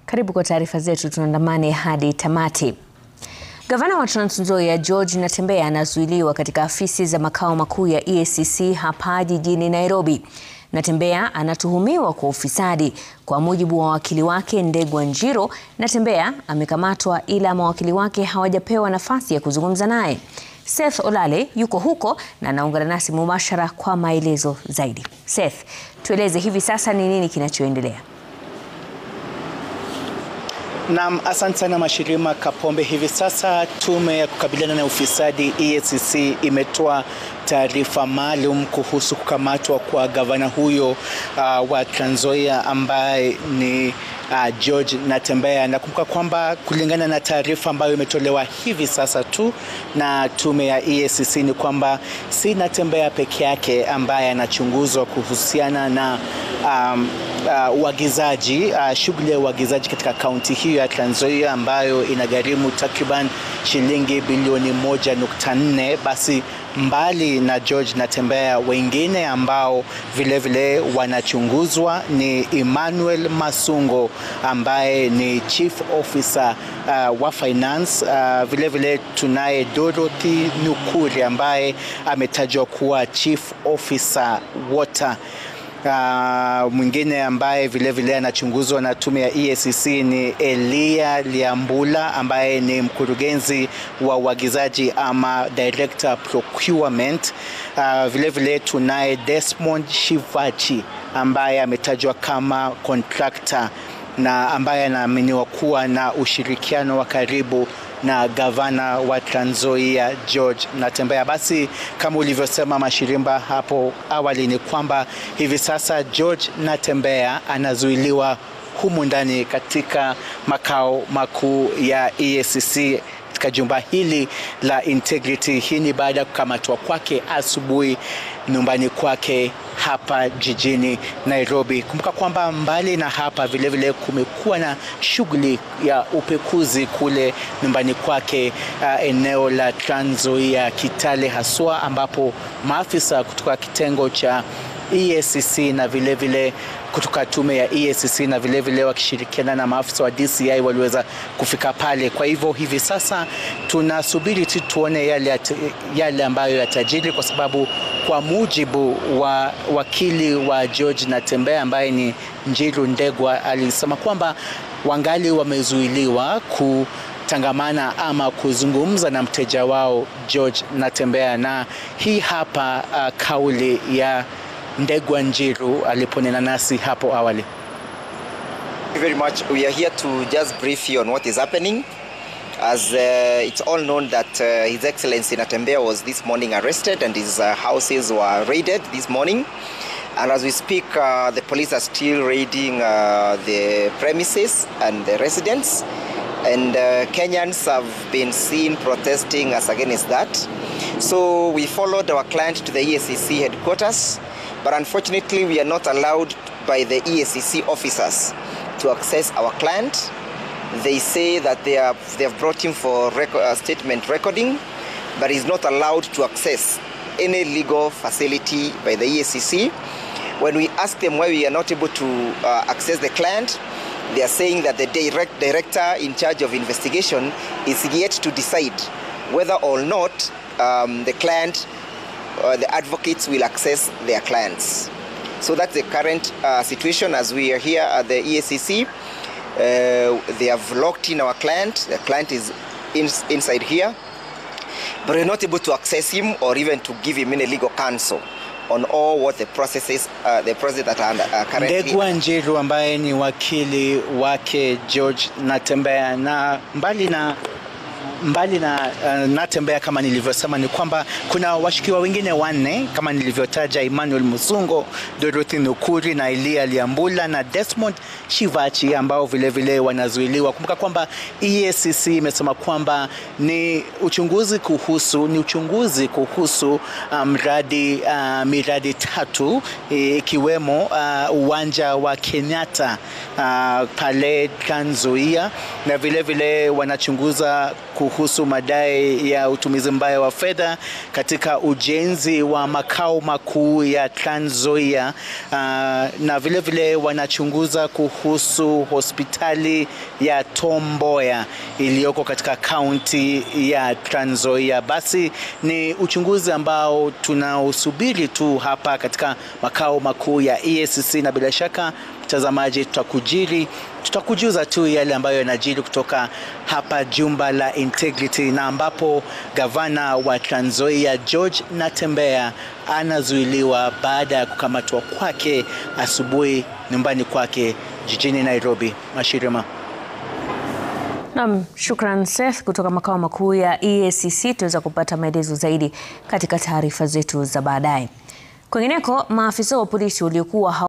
Karibu kwa taarifa zetu, tunaandamane hadi tamati. Gavana wa Trans Nzoia George Natembeya anazuiliwa katika afisi za makao makuu ya EACC hapa jijini Nairobi. Natembeya anatuhumiwa kwa ufisadi. Kwa mujibu wa wakili wake Ndegwa Njiro, Natembeya amekamatwa ila mawakili wake hawajapewa nafasi ya kuzungumza naye. Seth Olale yuko huko na anaungana nasi mubashara kwa maelezo zaidi. Seth, tueleze hivi sasa ni nini kinachoendelea? Naam, asante sana Mashirima Kapombe. Hivi sasa tume ya kukabiliana na ufisadi EACC imetoa taarifa maalum kuhusu kukamatwa kwa gavana huyo wa Trans Nzoia ambaye ni George Natembeya. Nakumbuka kwamba kulingana na taarifa ambayo imetolewa hivi sasa tu na tume ya EACC ni kwamba si Natembeya peke yake ambaye anachunguzwa kuhusiana na uagizaji, shughuli ya uagizaji katika kaunti hiyo ya Trans Nzoia ambayo inagharimu takriban shilingi bilioni 1.4. Basi mbali na George Natembeya, wengine ambao vile wanachunguzwa ni Emmanuel Masungo ambaye ni Chief Officer wa Finance. Vile tunaye Dorothy Nukuri ambaye ametajwa kuwa Chief Officer Water. Mwingine ambaye vile anachunguzwa na tume ya EACC ni Elia Liambula ambaye ni mkurugenzi wa uagizaji ama Director Procurement. Vile tunaye Desmond Shivachi ambaye ametajwa kama contractor na ambaye anaaminiwa kuwa na ushirikiano wa karibu na gavana wa Trans Nzoia George Natembeya. Basi kama ulivyosema Mashirimba hapo awali ni kwamba hivi sasa George Natembeya anazuiliwa humu ndani katika makao makuu ya EACC katika jumba hili la Integrity. Hii ni baada ya kukamatwa kwake asubuhi nyumbani kwake hapa jijini Nairobi. Kumbuka kwamba mbali na hapa vile kumekuwa na shughuli ya upekuzi kule nyumbani kwake eneo la Trans Nzoia Kitale haswa, ambapo maafisa kutoka kitengo cha EACC na vile kutoka tume ya EACC na vile wakishirikiana na maafisa wa DCI waliweza kufika pale. Kwa hivyo hivi sasa tunasubiri tuone yale ambayo yatajiri, kwa sababu kwa mujibu wa wakili wa George Natembeya ambaye ni Njiru Ndegwa alisema kwamba wangali wamezuiliwa kutangamana ama kuzungumza na mteja wao George Natembeya. Na hii hapa kauli ya Ndegwa Njiru aliponena nasi hapo awali. Thank you very much. We are here to just brief you on what is happening. As it's all known that His Excellency Natembeya was this morning arrested and his houses were raided this morning. And as we speak, the police are still raiding the premises and the residents. And Kenyans have been seen protesting as against that. So we followed our client to the EACC headquarters. But unfortunately, we are not allowed by the EACC officers to access our client. They say that they have brought him for statement recording, but he's not allowed to access any legal facility by the EACC. When we ask them why we are not able to access the client, they are saying that the director in charge of investigation is yet to decide whether or not the client the advocates will access their clients. So that's the current situation as we are here at the EACC. They have locked in our client. The client is inside here, but we're not able to access him or even to give him any legal counsel on all what the processes that are currently. Ndegwa Njiru ambaye ni wakili wake George Natembeya. Na mbali na Natembeya kama nilivyosema ni kwamba kuna washukiwa wengine 4 kama nilivyotaja: Emmanuel Masungo, Dorothy Nukuri na Elia Liambula na Desmond Shivachi ambao vile wanazuiliwa. Kumbuka kwamba EACC imesema kwamba ni uchunguzi kuhusu miradi 3 ikiwemo uwanja wa Kenyatta pale Trans Nzoia, na vile wanachunguza kuhusu kuhusu madai ya utumizi mbaya wa fedha katika ujenzi wa makao makuu ya Trans Nzoia, na vile vile wanachunguza kuhusu hospitali ya Tom Mboya iliyoko katika kaunti ya Trans Nzoia. Basi ni uchunguzi ambao tunausubiri tu hapa katika makao makuu ya EACC, na bila shaka mtazamaji, tutakujuza tu yale ambayo yanajiri kutoka hapa jumba la Integrity, na ambapo gavana wa Trans Nzoia George Natembeya anazuiliwa baada ya kukamatwa kwake asubuhi nyumbani kwake jijini Nairobi. Mashirima. Naam, shukran Seth kutoka makao makuu ya EACC. Tuweza kupata maelezo zaidi katika taarifa zetu za baadaye. Kwingineko, maafisa wa polisi waliokuwa